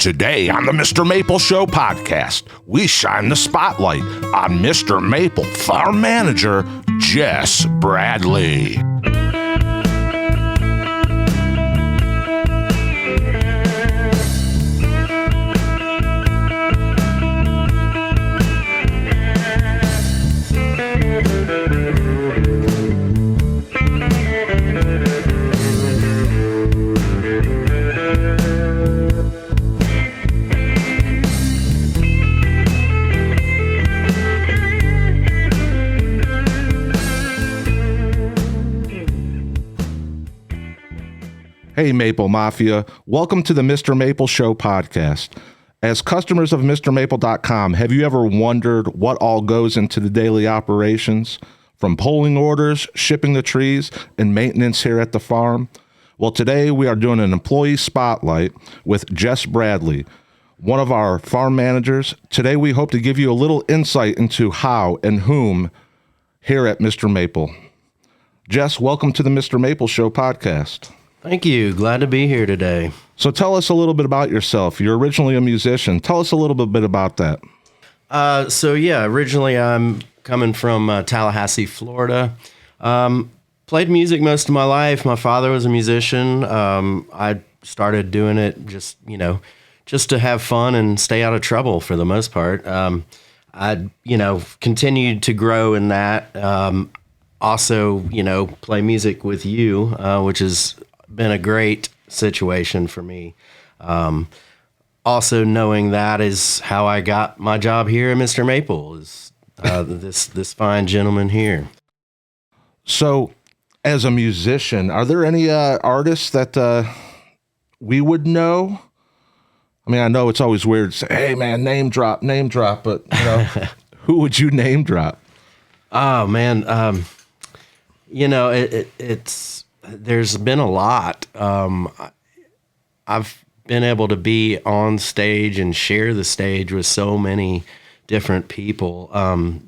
Today on the Mr. Maple Show podcast, we shine the spotlight on Mr. Maple farm manager Jess Bradley. Hey, Maple Mafia. Welcome to the Mr. Maple Show podcast. As customers of MrMaple.com, have you ever wondered what all goes into the daily operations? From pulling orders, shipping the trees, and maintenance here at the farm? Well, today we are doing an employee spotlight with Jess Bradley, one of our farm managers. Today we hope to give you a little insight into how and whom here at Mr. Maple. Jess, welcome to the Mr. Maple Show podcast. Thank you. Glad to be here today. So tell us a little bit about yourself. You're originally a musician. Tell us a little bit about that. Originally I'm coming from Tallahassee, Florida. Played music most of my life. My father was a musician. I started doing it just to have fun and stay out of trouble for the most part. I continued to grow in that. Also, play music with you, which has been a great situation for me. Also knowing that is how I got my job here at Mr. Maple, is this fine gentleman here. So as a musician, are there any artists that we would know? I mean, I know it's always weird to say, hey man, name drop, but who would you name drop? Oh man. It's there's been a lot. I've been able to be on stage and share the stage with so many different people.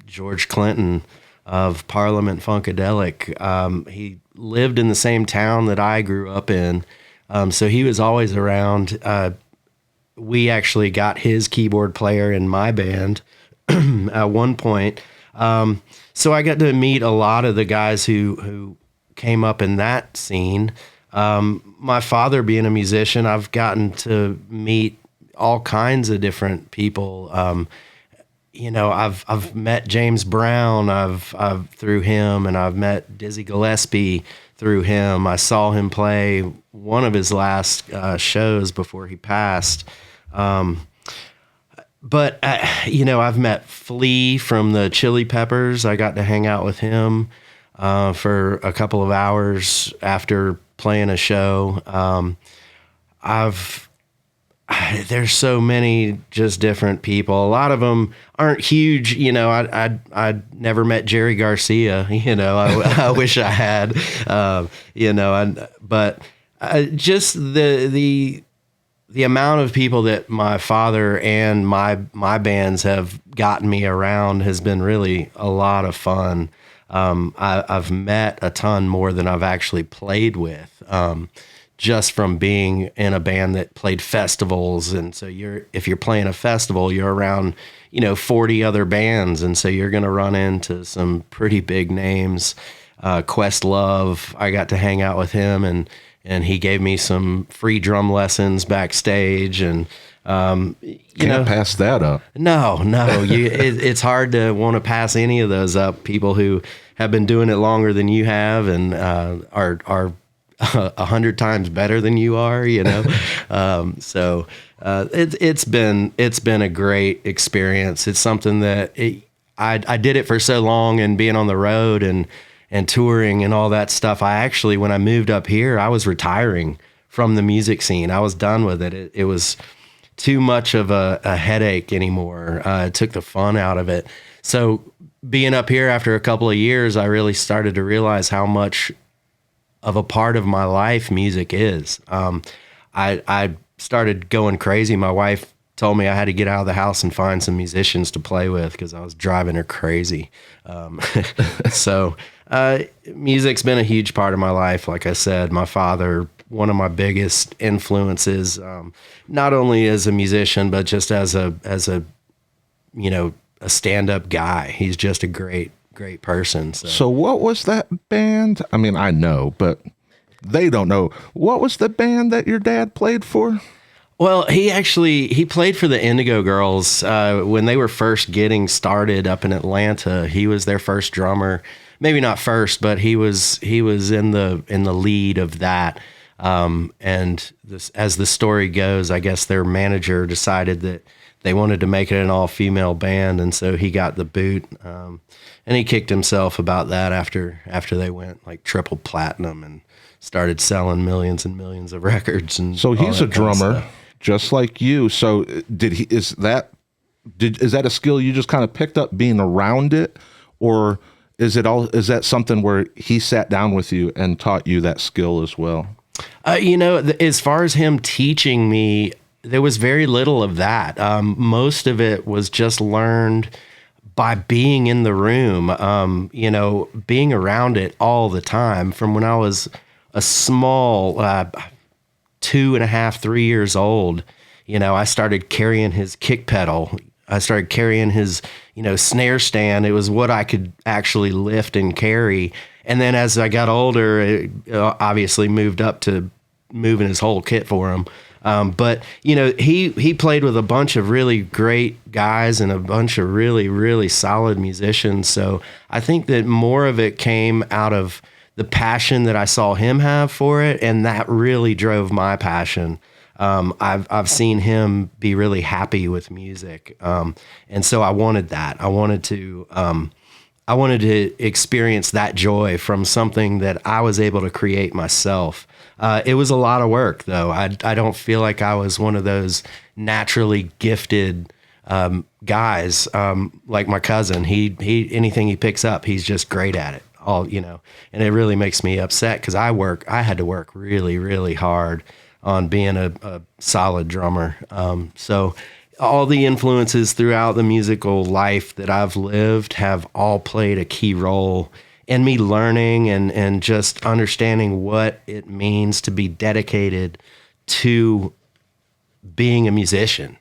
George Clinton of Parliament Funkadelic, he lived in the same town that I grew up in, so he was always around. We actually got his keyboard player in my band at one point. So I got to meet a lot of the guys who came up in that scene. My father being a musician, I've gotten to meet all kinds of different people. I've met James Brown, I've through him, and I've met Dizzy Gillespie through him. I saw him play one of his last shows before he passed. But I've met Flea from the Chili Peppers. I got to hang out with him for a couple of hours after playing a show. There's so many just different people. A lot of them aren't huge. I never met Jerry Garcia. I wish I had. But just the amount of people that my father and my bands have gotten me around has been really a lot of fun. I've met a ton more than I've actually played with, just from being in a band that played festivals. And so if you're playing a festival, you're around, 40 other bands. And so you're going to run into some pretty big names. Questlove, I got to hang out with him and he gave me some free drum lessons backstage, and can't pass that up. No, it's hard to want to pass any of those up. People who have been doing it longer than you have and are 100 times better than you are. So it's been a great experience. It's something that I did it for so long, and being on the road and touring and all that stuff. When I moved up here, I was retiring from the music scene. I was done with it. It was too much of a headache anymore. It took the fun out of it. So being up here after a couple of years, I really started to realize how much of a part of my life music is. I started going crazy. My wife told me I had to get out of the house and find some musicians to play with because I was driving her crazy. So music's been a huge part of my life. Like I said, my father one of my biggest influences, not only as a musician, but just as a a stand-up guy. He's just a great person. So what was that band? I mean, I know, but they don't know. What was the band that your dad played for? Well, he played for the Indigo Girls when they were first getting started up in Atlanta. He was their first drummer. Maybe not first, but he was in the lead of that. And this, as the story goes, I guess their manager decided that they wanted to make it an all-female band, and so he got the boot. And he kicked himself about that after they went like triple platinum and started selling millions and millions of records. And so he's a drummer, just like you. So is that a skill you just kind of picked up being around it, or is that something where he sat down with you and taught you that skill as well? As far as him teaching me, there was very little of that. Most of it was just learned by being in the room, being around it all the time. From when I was a small 2.5, 3 years old, I started carrying his kick pedal. I started carrying his, snare stand. It was what I could actually lift and carry. And then as I got older, it obviously moved up to moving his whole kit for him. But he played with a bunch of really great guys and a bunch of really, really solid musicians. So I think that more of it came out of the passion that I saw him have for it, and that really drove my passion. I've seen him be really happy with music, and so I wanted that. I wanted to experience that joy from something that I was able to create myself. It was a lot of work, though. I don't feel like I was one of those naturally gifted guys like my cousin. He anything he picks up, he's just great at it. And it really makes me upset because I had to work really, really hard on being a solid drummer. So all the influences throughout the musical life that I've lived have all played a key role in me learning and just understanding what it means to be dedicated to being a musician.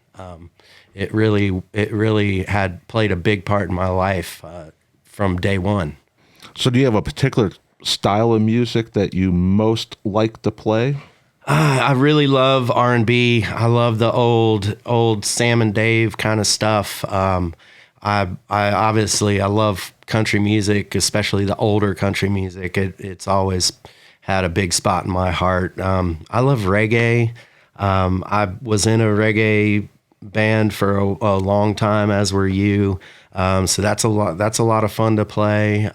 It really had played a big part in my life from day one. So do you have a particular style of music that you most like to play? I really love R&B. I love the old Sam and Dave kind of stuff. I obviously love country music, especially the older country music. It's always had a big spot in my heart. I love reggae. I was in a reggae band for a long time, as were you. So that's a lot of fun to play.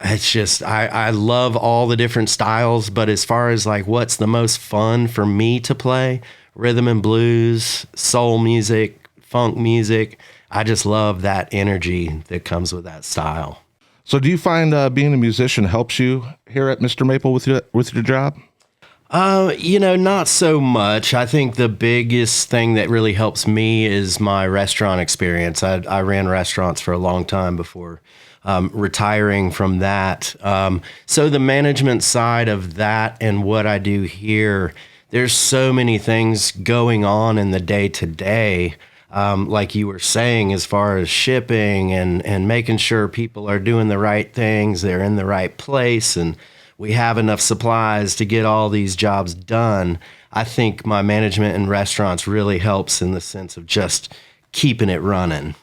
It's just, I love all the different styles, but as far as like what's the most fun for me to play, rhythm and blues, soul music, funk music, I just love that energy that comes with that style. So do you find being a musician helps you here at MrMaple with your job? Not so much. I think the biggest thing that really helps me is my restaurant experience. I ran restaurants for a long time before retiring from that. So the management side of that and what I do here, there's so many things going on in the day-to-day, like you were saying, as far as shipping and making sure people are doing the right things, they're in the right place, and we have enough supplies to get all these jobs done. I think my management in restaurants really helps in the sense of just keeping it running.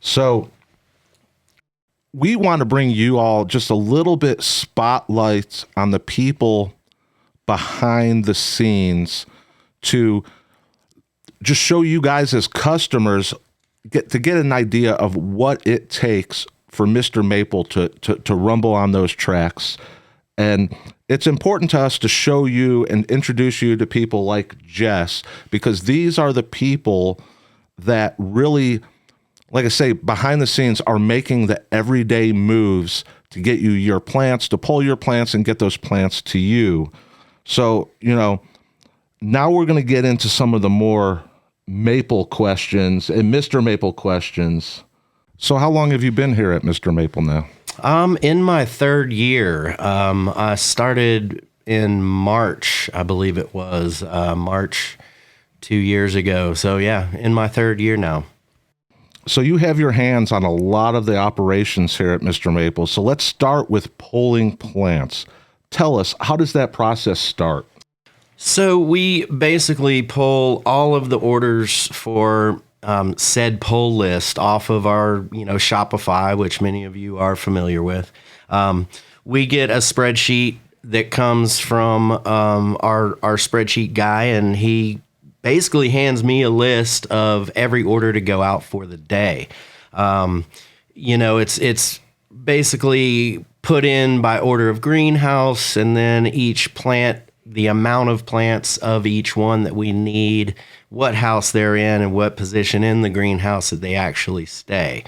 So we want to bring you all just a little bit spotlight on the people behind the scenes to just show you guys as customers get an idea of what it takes for MrMaple to rumble on those tracks. And it's important to us to show you and introduce you to people like Jess, because these are the people that really, like I say, behind the scenes are making the everyday moves to get you your plants, to pull your plants and get those plants to you. So, now we're going to get into some of the more maple questions and MrMaple questions. So how long have you been here at MrMaple now? In my third year, I started in March, I believe it was March 2 years ago. So yeah, in my third year now. So you have your hands on a lot of the operations here at Mr. Maple. So let's start with pulling plants. Tell us, how does that process start? So we basically pull all of the orders for said pull list off of our, Shopify, which many of you are familiar with. We get a spreadsheet that comes from our spreadsheet guy, and he basically hands me a list of every order to go out for the day. It's basically put in by order of greenhouse, and then each plant, the amount of plants of each one that we need, what house they're in, and what position in the greenhouse that they actually stay.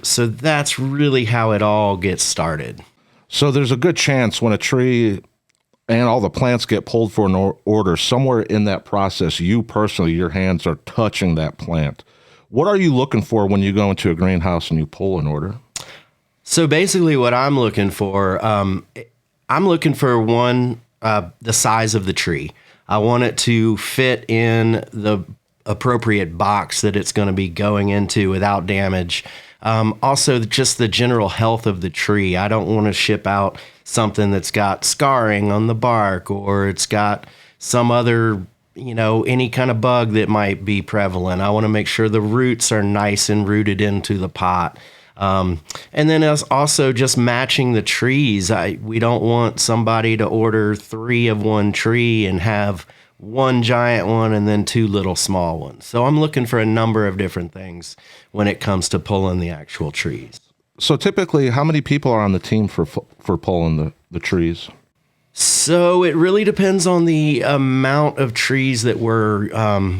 So that's really how it all gets started. So there's a good chance when a tree and all the plants get pulled for an order, somewhere in that process, you personally, your hands are touching that plant. What are you looking for when you go into a greenhouse and you pull an order? So basically what I'm looking for, one, the size of the tree. I want it to fit in the appropriate box that it's going to be going into without damage. Also, just the general health of the tree. I don't want to ship out something that's got scarring on the bark, or it's got some other, any kind of bug that might be prevalent. I want to make sure the roots are nice and rooted into the pot. And then also just matching the trees. We don't want somebody to order 3 of one tree and have one giant one and then 2 little small ones. So I'm looking for a number of different things when it comes to pulling the actual trees. So typically, how many people are on the team for pulling the trees? So it really depends on the amount of trees that we're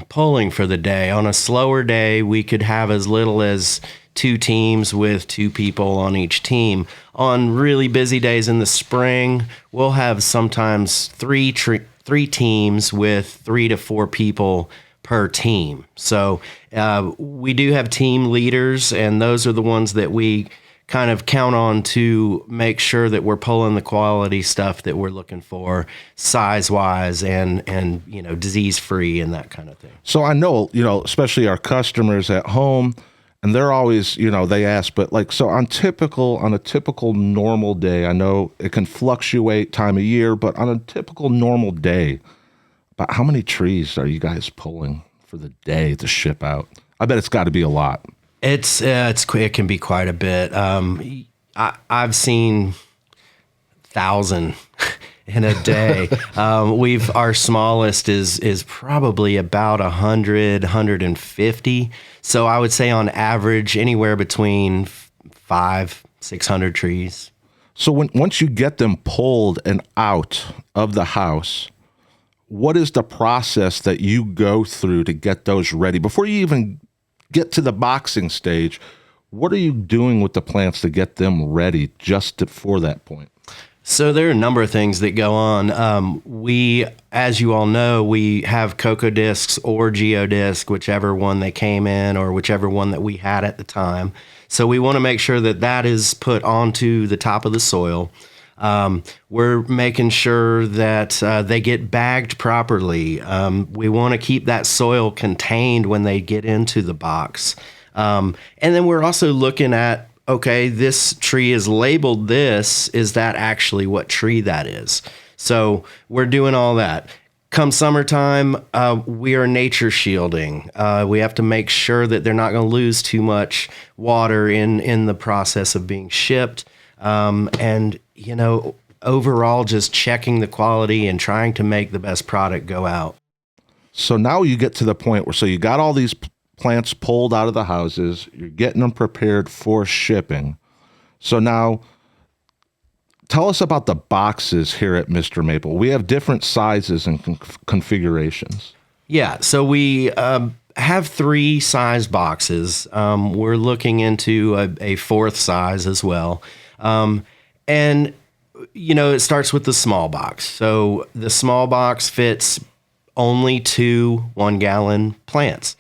pulling for the day. On a slower day, we could have as little as 2 teams with 2 people on each team. On really busy days in the spring, we'll have sometimes 3 teams with 3 to 4 people per team. So we do have team leaders, and those are the ones that we kind of count on to make sure that we're pulling the quality stuff that we're looking for, size-wise and disease-free and that kind of thing. So I know, especially our customers at home, and they're always, they ask, but on a typical normal day, I know it can fluctuate time of year, but on a typical normal day, about how many trees are you guys pulling for the day to ship out? I bet it's got to be a lot. It can be quite a bit. I've seen 1,000 in a day. Our smallest is probably about 100, 150. So I would say on average anywhere between 500-600 trees. So once you get them pulled and out of the house, what is the process that you go through to get those ready before you even get to the boxing stage? What are you doing with the plants to get them ready for that point? So there are a number of things that go on. We, as you all know, we have cocoa discs or geodisc, whichever one they came in or whichever one that we had at the time. So we want to make sure that that is put onto the top of the soil. We're making sure that they get bagged properly. We want to keep that soil contained when they get into the box. And then we're also looking at, okay, this tree is labeled this. Is that actually what tree that is? So we're doing all that. Come summertime, we are nature shielding. We have to make sure that they're not going to lose too much water in the process of being shipped. And overall just checking the quality and trying to make the best product go out. So now you get to the point where, you got all these plants pulled out of the houses, you're getting them prepared for shipping. So now tell us about the boxes here at Mr. Maple. We have different sizes and configurations. Yeah, so we have 3 size boxes. We're looking into a 4th size as well. And it starts with the small box. So the small box fits only 2 1-gallon plants.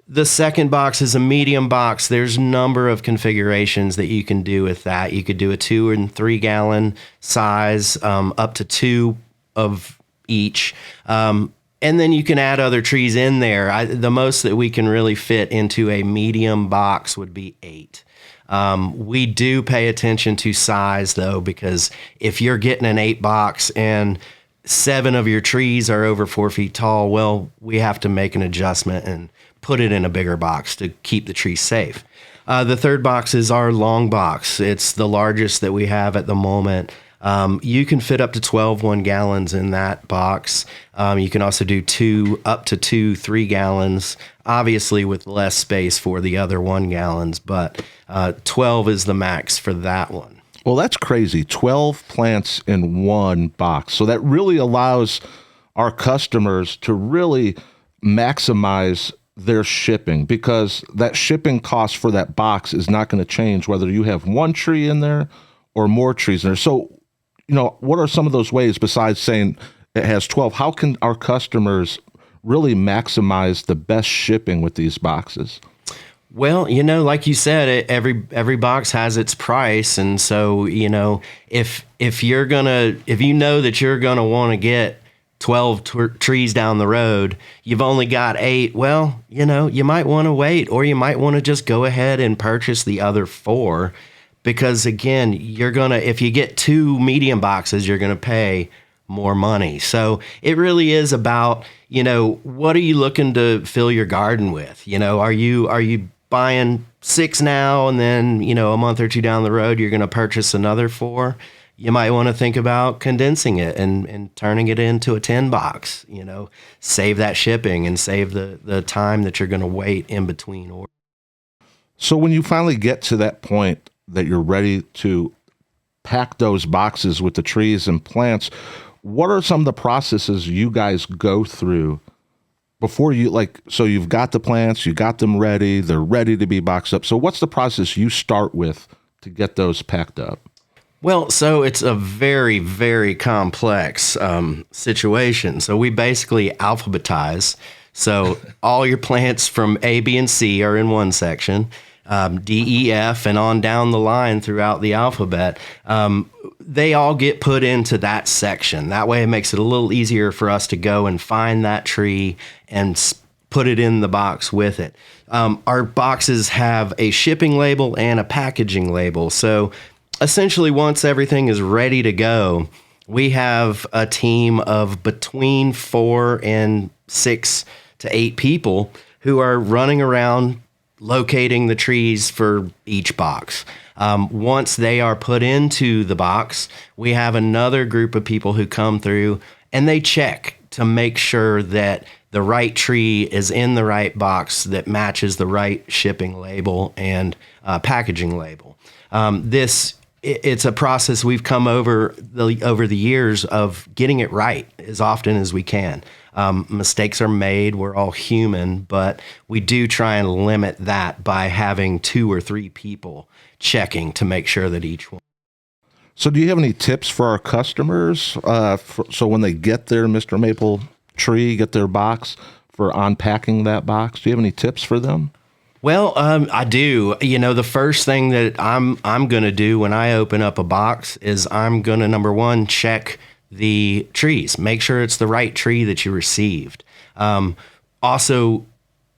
The second box is a medium box. There's a number of configurations that you can do with that. You could do a 2 and 3 gallon size, up to 2 of each. And then you can add other trees in there. The most that we can really fit into a medium box would be 8. We do pay attention to size though, because if you're getting an 8 box and 7 of your trees are over 4 feet tall, well, we have to make an adjustment and put it in a bigger box to keep the tree safe. The third box is our long box. It's the largest that we have at the moment. You can fit up to 12 1-gallons in that box. You can also do up to 2 3-gallons, obviously with less space for the other 1-gallons, but 12 is the max for that one. Well, that's crazy. 12 plants in one box. So that really allows our customers to really maximize their shipping, because that shipping cost for that box is not going to change whether you have one tree in there or more trees in there. So, what are some of those ways besides saying it has 12? How can our customers really maximize the best shipping with these boxes? Well, like you said, every box has its price, and so if you know that you're gonna want to get 12 trees down the road, you've only got 8. Well, you might want to wait, or you might want to just go ahead and purchase the other 4, because again, if you get 2 medium boxes, you're gonna pay more money. So it really is about what are you looking to fill your garden with? Are you buying 6 now, and then a month or 2 down the road you're going to purchase another 4? You might want to think about condensing it and turning it into a 10 box. Save that shipping and save the time that you're going to wait in between orders. So when you finally get to that point that you're ready to pack those boxes with the trees and plants, what are some of the processes you guys go through before so you've got the plants, you got them ready, they're ready to be boxed up. So what's the process you start with to get those packed up? Well, so it's a very, very complex situation. So we basically alphabetize. So all your plants from A, B, and C are in one section. D, E, F, and on down the line throughout the alphabet. They all get put into that section. That way it makes it a little easier for us to go and find that tree and put it in the box with it. Our boxes have a shipping label and a packaging label. So essentially, once everything is ready to go, we have a team of between 4 and 6 to 8 people who are running around locating the trees for each box. Once they are put into the box, we have another group of people who come through and they check to make sure that the right tree is in the right box that matches the right shipping label and packaging label. It's a process we've come over the years of getting it right as often as we can. Mistakes are made. We're all human, but we do try and limit that by having 2 or 3 people checking to make sure that each one. So do you have any tips for our customers? So when they get their MrMaple tree, get their box, for unpacking that box, do you have any tips for them? Well, I do. The first thing that I'm going to do when I open up a box is I'm going to, number one, check the trees. Make sure it's the right tree that you received. Also,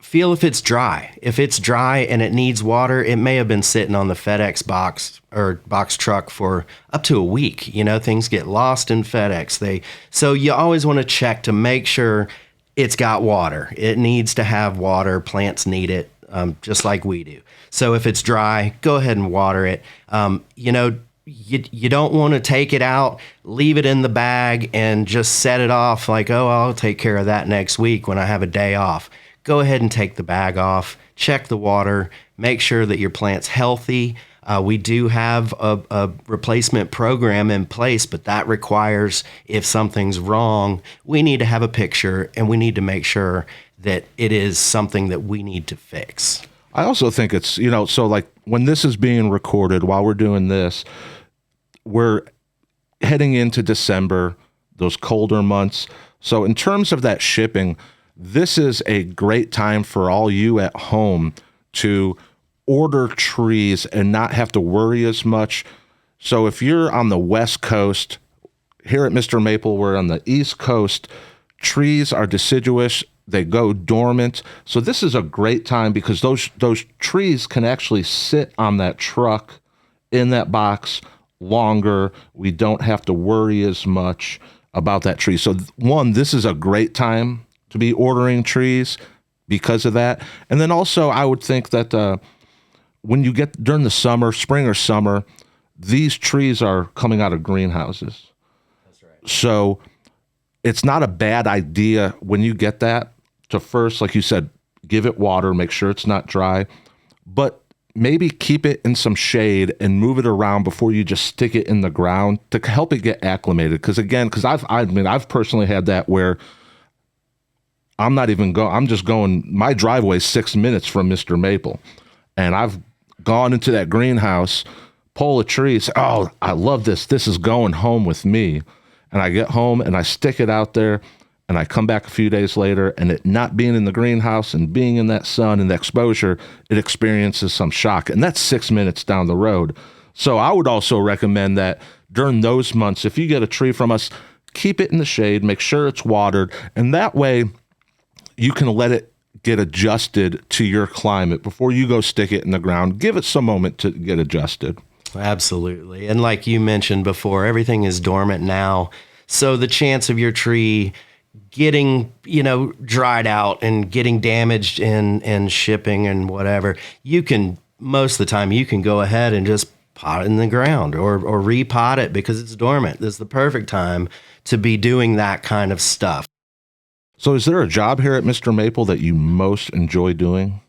feel if it's dry. If it's dry and it needs water, it may have been sitting on the FedEx box or box truck for up to a week. Things get lost in FedEx. So you always want to check to make sure it's got water. It needs to have water. Plants need it. Just like we do. So if it's dry, go ahead and water it. You don't want to take it out, leave it in the bag, and just set it off like, oh, I'll take care of that next week when I have a day off. Go ahead and take the bag off, check the water, make sure that your plant's healthy. We do have a replacement program in place, but that requires, if something's wrong, we need to have a picture and we need to make sure that it is something that we need to fix. I also think it's, so like when this is being recorded, while we're doing this, we're heading into December, those colder months. So in terms of that shipping, this is a great time for all you at home to order trees and not have to worry as much. So if you're on the West Coast, here at Mr. Maple, we're on the East Coast. Trees are deciduous. They go dormant. So this is a great time because those trees can actually sit on that truck in that box longer. We don't have to worry as much about that tree. So one, this is a great time to be ordering trees because of that. And then also I would think that when you get during the summer, spring or summer, these trees are coming out of greenhouses. That's right. So it's not a bad idea when you get that to first, like you said, give it water, make sure it's not dry, but maybe keep it in some shade and move it around before you just stick it in the ground to help it get acclimated. Because I've personally had that where I'm just going, my driveway is 6 minutes from Mr. Maple, and I've gone into that greenhouse, pull a tree, say, oh, I love this. This is going home with me. And I get home and I stick it out there, and I come back a few days later, and it not being in the greenhouse and being in that sun and the exposure, it experiences some shock. And that's 6 minutes down the road. So I would also recommend that during those months, if you get a tree from us, keep it in the shade, make sure it's watered, and that way you can let it get adjusted to your climate before you go stick it in the ground. Give it some moment to get adjusted. Absolutely. And like you mentioned before, everything is dormant now. So the chance of your tree getting, dried out and getting damaged in shipping and whatever, most of the time you can go ahead and just pot it in the ground or repot it because it's dormant. This is the perfect time to be doing that kind of stuff. So is there a job here at Mr. Maple that you most enjoy doing?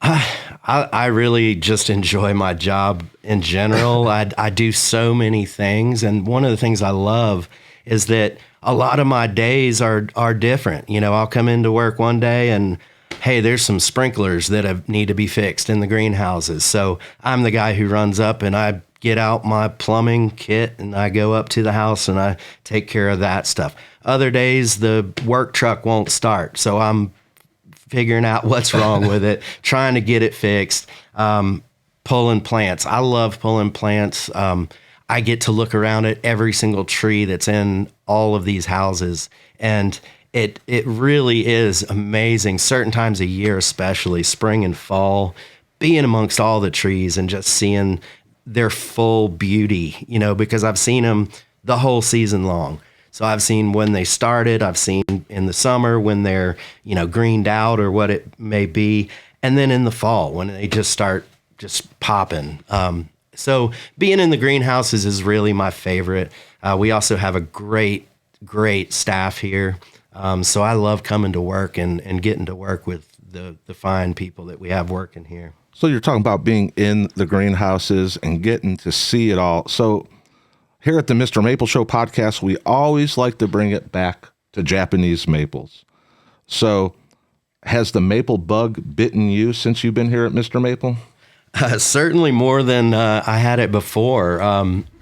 I really just enjoy my job in general. I do so many things. And one of the things I love is that a lot of my days are different. I'll come into work one day and, hey, there's some sprinklers that need to be fixed in the greenhouses. So I'm the guy who runs up and I get out my plumbing kit and I go up to the house and I take care of that stuff. Other days, the work truck won't start. So I'm figuring out what's wrong with it, trying to get it fixed, pulling plants. I love pulling plants. I get to look around at every single tree that's in all of these houses. And it really is amazing, certain times of year, especially spring and fall, being amongst all the trees and just seeing their full beauty, because I've seen them the whole season long. So I've seen when they started, I've seen in the summer when they're, greened out or what it may be. And then in the fall when they just start just popping. So being in the greenhouses is really my favorite. We also have a great staff here. So I love coming to work and getting to work with the fine people that we have working here. So you're talking about being in the greenhouses and getting to see it all. So here at the Mr. Maple Show podcast, we always like to bring it back to Japanese maples. So has the maple bug bitten you since you've been here at Mr. Maple? Certainly more than I had it before.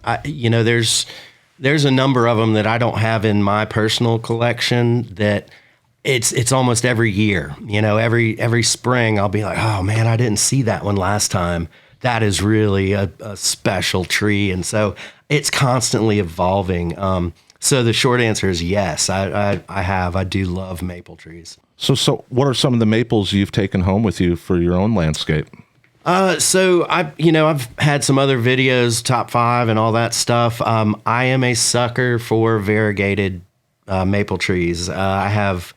There's a number of them that I don't have in my personal collection that it's almost every year. Every spring I'll be like, oh man, I didn't see that one last time. That is really a special tree. And so it's constantly evolving. So the short answer is yes, I do love maple trees. So what are some of the maples you've taken home with you for your own landscape? So I've had some other videos, top 5 and all that stuff. I am a sucker for variegated maple trees. I have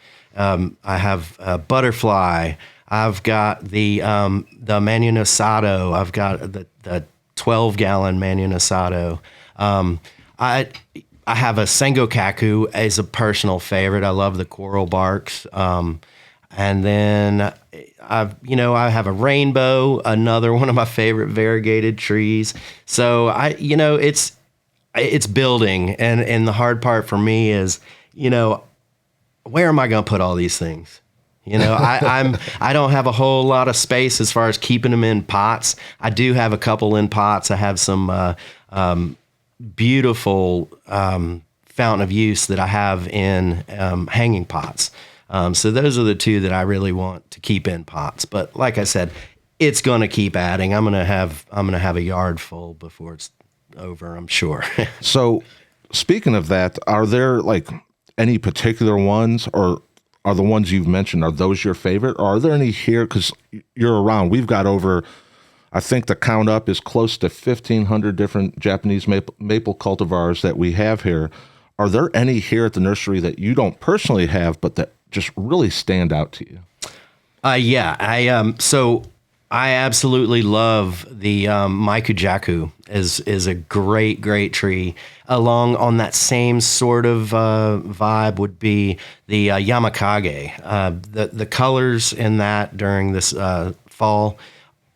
butterfly. I've got the Manu Nosato. I've got the 12-gallon Manu Nosato. I have a Sengokaku as a personal favorite. I love the coral barks. And then I have a rainbow, another one of my favorite variegated trees. So it's building, and the hard part for me is, where am I going to put all these things? I don't have a whole lot of space as far as keeping them in pots. I do have a couple in pots. I have some beautiful fountain of youth that I have in hanging pots. So those are the two that I really want to keep in pots. But like I said, it's going to keep adding. I'm going to have a yard full before it's over, I'm sure. So speaking of that, are there like any particular ones, or are the ones you've mentioned, are those your favorite? Or are there any here? Because you're around. We've got over, I think the count up is close to 1,500 different Japanese maple cultivars that we have here. Are there any here at the nursery that you don't personally have, but that just really stand out to you? Yeah. So I absolutely love the Maikujaku is a great tree. Along on that same sort of vibe would be the Yamakage. The colors in that during this fall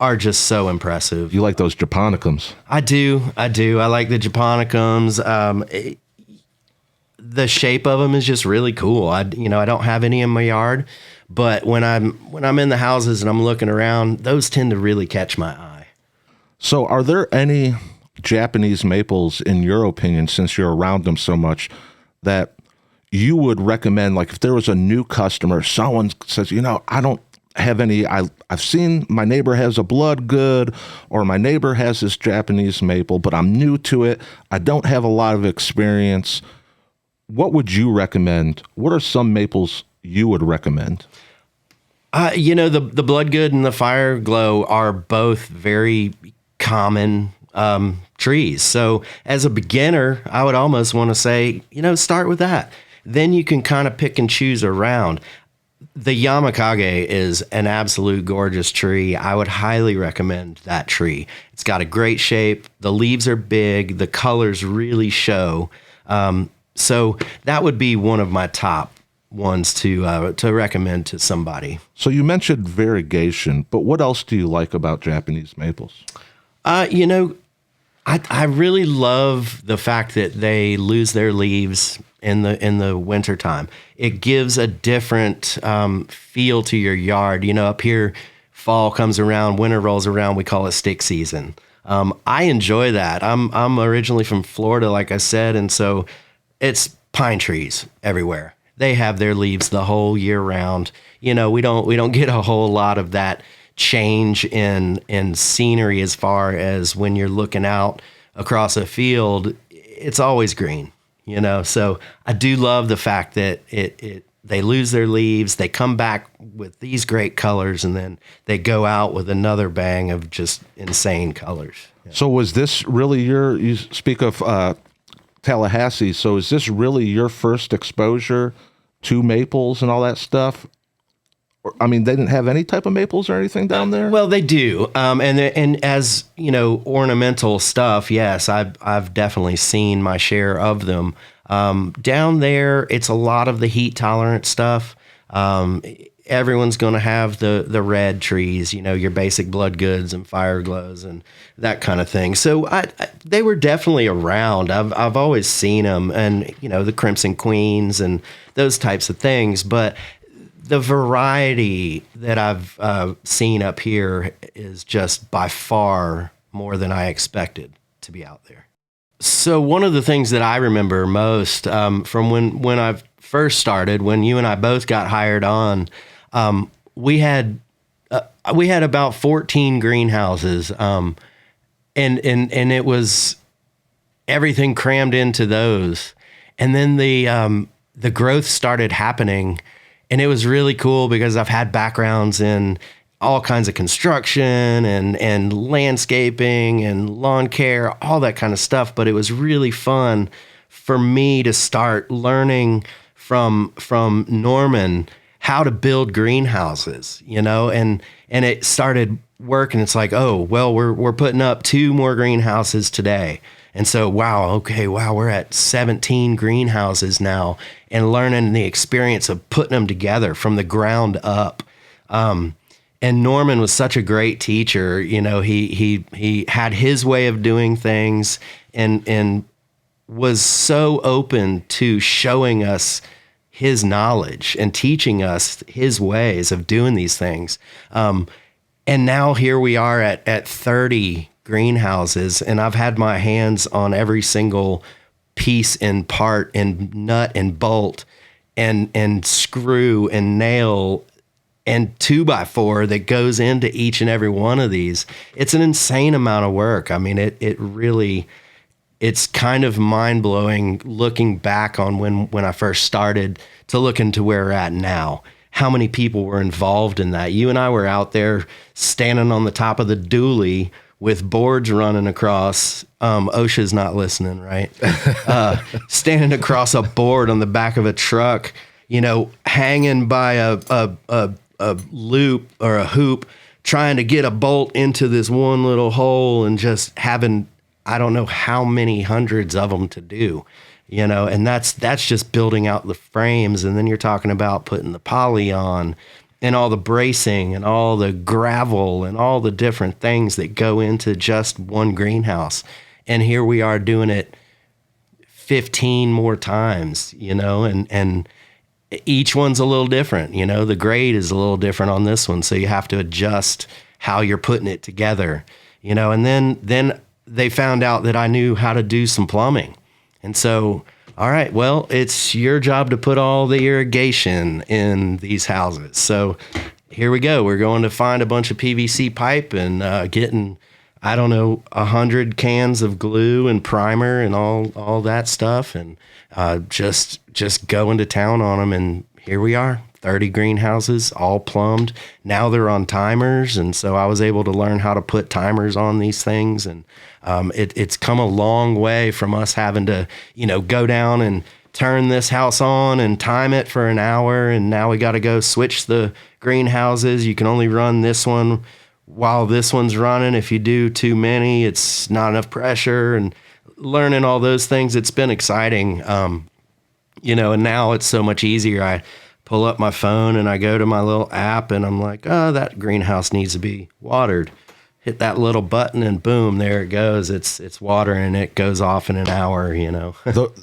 are just so impressive. You like those Japonicums? I do. I like the Japonicums. The shape of them is just really cool. I don't have any in my yard, but when I'm in the houses and I'm looking around, those tend to really catch my eye. So are there any Japanese maples, in your opinion, since you're around them so much, that you would recommend? Like if there was a new customer, someone says, I don't have any, I've seen my neighbor has a blood good, or my neighbor has this Japanese maple, but I'm new to it. I don't have a lot of experience. What would you recommend? What are some maples you would recommend? The blood good and the fire glow are both very common trees. So as a beginner, I would almost want to say, start with that. Then you can kind of pick and choose around. The Yamakage is an absolute gorgeous tree. I would highly recommend that tree. It's got a great shape. The leaves are big. The colors really show. So that would be one of my top ones to recommend to somebody. So you mentioned variegation, but what else do you like about Japanese maples? I really love the fact that they lose their leaves in the wintertime. It gives a different feel to your yard. Up here, fall comes around, winter rolls around, we call it stick season. I enjoy that. I'm originally from Florida, like I said, and so it's pine trees everywhere. They have their leaves the whole year round. We don't get a whole lot of that change in scenery as far as when you're looking out across a field. It's always green, So I do love the fact that they lose their leaves, they come back with these great colors, and then they go out with another bang of just insane colors. So was this really you speak of Tallahassee, so is this really your first exposure to maples and all that stuff? I mean, they didn't have any type of maples or anything down there? Well, they do. And as, ornamental stuff, yes, I've definitely seen my share of them. Down there, it's a lot of the heat tolerant stuff. Everyone's going to have the red trees, your basic blood goods and fire glows and that kind of thing. So they were definitely around. I've always seen them, and the Crimson Queens and those types of things. But the variety that I've seen up here is just by far more than I expected to be out there. So one of the things that I remember most from when I first started, when you and I both got hired on, we had about 14 greenhouses, and it was everything crammed into those. And then the growth started happening, and it was really cool because I've had backgrounds in all kinds of construction and landscaping and lawn care, all that kind of stuff. But it was really fun for me to start learning from Norman how to build greenhouses, and it started working. It's like, oh, well, we're putting up 2 more greenhouses today. And so, we're at 17 greenhouses now, and learning the experience of putting them together from the ground up. And Norman was such a great teacher. He had his way of doing things, and was so open to showing us his knowledge and teaching us his ways of doing these things. And now here we are at 30 greenhouses, and I've had my hands on every single piece and part and nut and bolt. and screw and nail and 2x4 that goes into each and every one of these. It's an insane amount of work. I mean, it really, it's kind of mind blowing looking back on when I first started to look into where we're at now. How many people were involved in that? You and I were out there standing on the top of the dually with boards running across. OSHA's not listening, right? Standing across a board on the back of a truck, you know, hanging by a loop or a hoop, trying to get a bolt into this one little hole, and just having, I don't know how many hundreds of them to do, you know, and that's just building out the frames. And then you're talking about putting the poly on and all the bracing and all the gravel and all the different things that go into just one greenhouse. And here we are doing it 15 more times, you know, and each one's a little different, you know, the grade is a little different on this one. So you have to adjust how you're putting it together, you know, and then they found out that I knew how to do some plumbing. And so, all right, well, it's your job to put all the irrigation in these houses. So here we go. We're going to find a bunch of PVC pipe and getting, I don't know, 100 cans of glue and primer and all that stuff, and just going to town on them. And here we are, 30 greenhouses, all plumbed. Now they're on timers, and so I was able to learn how to put timers on these things. And it's come a long way from us having to, you know, go down and turn this house on and time it for an hour, and now we got to go switch the greenhouses. You can only run this one while this one's running. If you do too many, it's not enough pressure, and learning all those things. It's been exciting, you know, and now it's so much easier. I pull up my phone and I go to my little app and I'm like, oh, that greenhouse needs to be watered. Hit that little button and boom, there it goes. It's water, and it goes off in an hour, you know.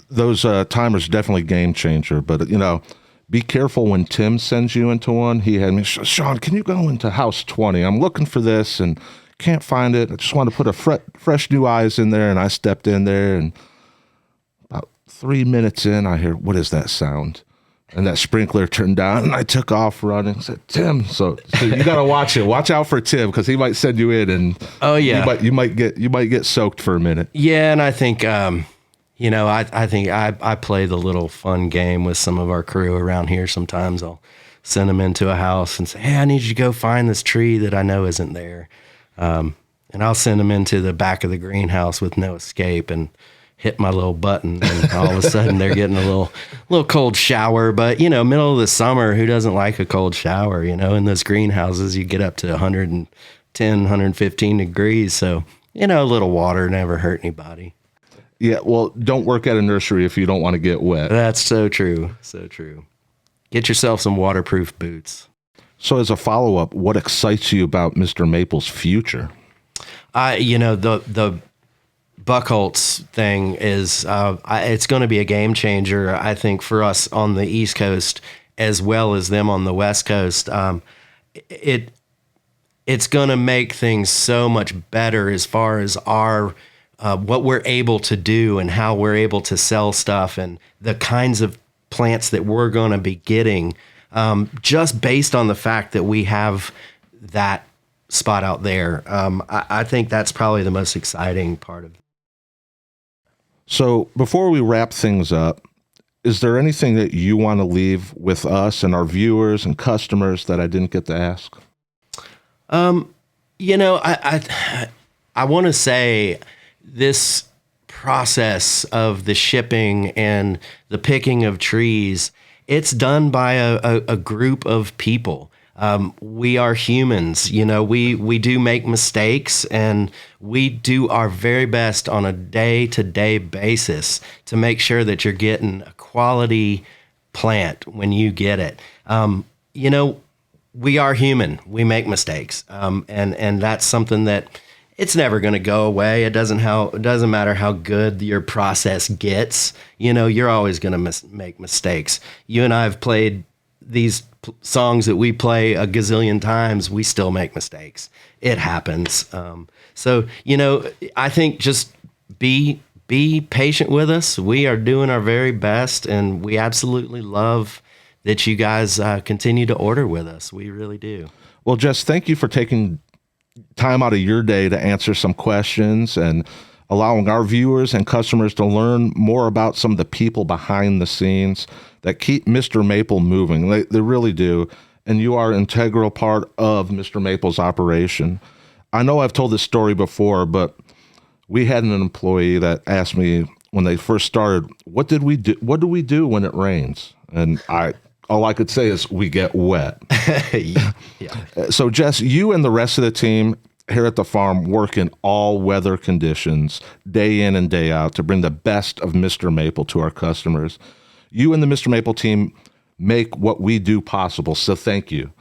Those timers definitely game changer, but you know, be careful when Tim sends you into one. He had me, Sean, can you go into house 20? I'm looking for this and can't find it. I just want to put a fresh new eyes in there. And I stepped in there, and about 3 minutes in, I hear, what is that sound? And that sprinkler turned down, and I took off running. I said, Tim, so you got to watch it. Watch out for Tim, because he might send you in, and oh yeah, you might get soaked for a minute. Yeah, and I think you know, I think I play the little fun game with some of our crew around here. Sometimes I'll send them into a house and say, hey, I need you to go find this tree that I know isn't there, and I'll send them into the back of the greenhouse with no escape and hit my little button, and all of a sudden they're getting a little cold shower. But, you know, middle of the summer, who doesn't like a cold shower? You know, in those greenhouses, you get up to 110, 115 degrees. So, you know, a little water never hurt anybody. Yeah, well, don't work at a nursery if you don't want to get wet. That's so true. So true. Get yourself some waterproof boots. So as a follow-up, what excites you about Mr. Maple's future? You know, the Buckholz thing is, it's going to be a game changer, I think, for us on the East Coast as well as them on the West Coast. It's going to make things so much better as far as our what we're able to do and how we're able to sell stuff and the kinds of plants that we're going to be getting, just based on the fact that we have that spot out there. I think that's probably the most exciting part of it. So before we wrap things up, is there anything that you want to leave with us and our viewers and customers that I didn't get to ask? You know, I want to say this process of the shipping and the picking of trees, it's done by a group of people. We are humans, you know, we do make mistakes, and we do our very best on a day-to-day basis to make sure that you're getting a quality plant when you get it. You know, we are human. We make mistakes. And that's something that it's never going to go away. It doesn't matter how good your process gets. You know, you're always going to make mistakes. You and I have played these songs that we play a gazillion times. We still make mistakes. It happens. So, you know, I think just be be patient with us. We are doing our very best, and we absolutely love that you guys continue to order with us. We really do. Well, Jess, thank you for taking time out of your day to answer some questions and allowing our viewers and customers to learn more about some of the people behind the scenes that keep Mr. Maple moving. They really do. And you are an integral part of Mr. Maple's operation. I know I've told this story before, but we had an employee that asked me when they first started, what do we do when it rains? And all I could say is we get wet. Yeah. So Jess, you and the rest of the team here at the farm work in all weather conditions, day in and day out, to bring the best of Mr. Maple to our customers. You and the Mr. Maple team make what we do possible, so thank you.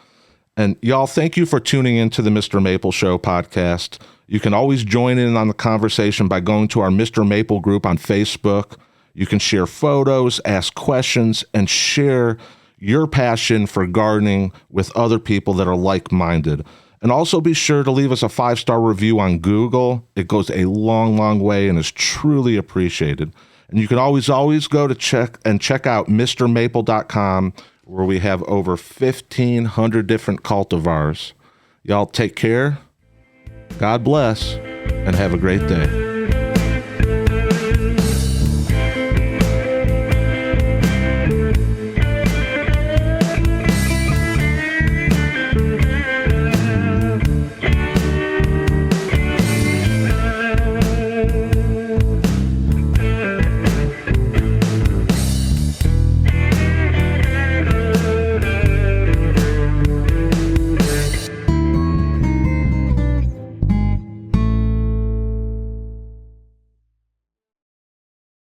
And y'all, thank you for tuning into the Mr. Maple Show podcast. You can always join in on the conversation by going to our Mr. Maple group on Facebook. You can share photos, ask questions, and share your passion for gardening with other people that are like-minded. And also be sure to leave us a 5-star review on Google. It goes a long, long way and is truly appreciated. And you can always go to check out MrMaple.com, where we have over 1,500 different cultivars. Y'all take care, God bless, and have a great day.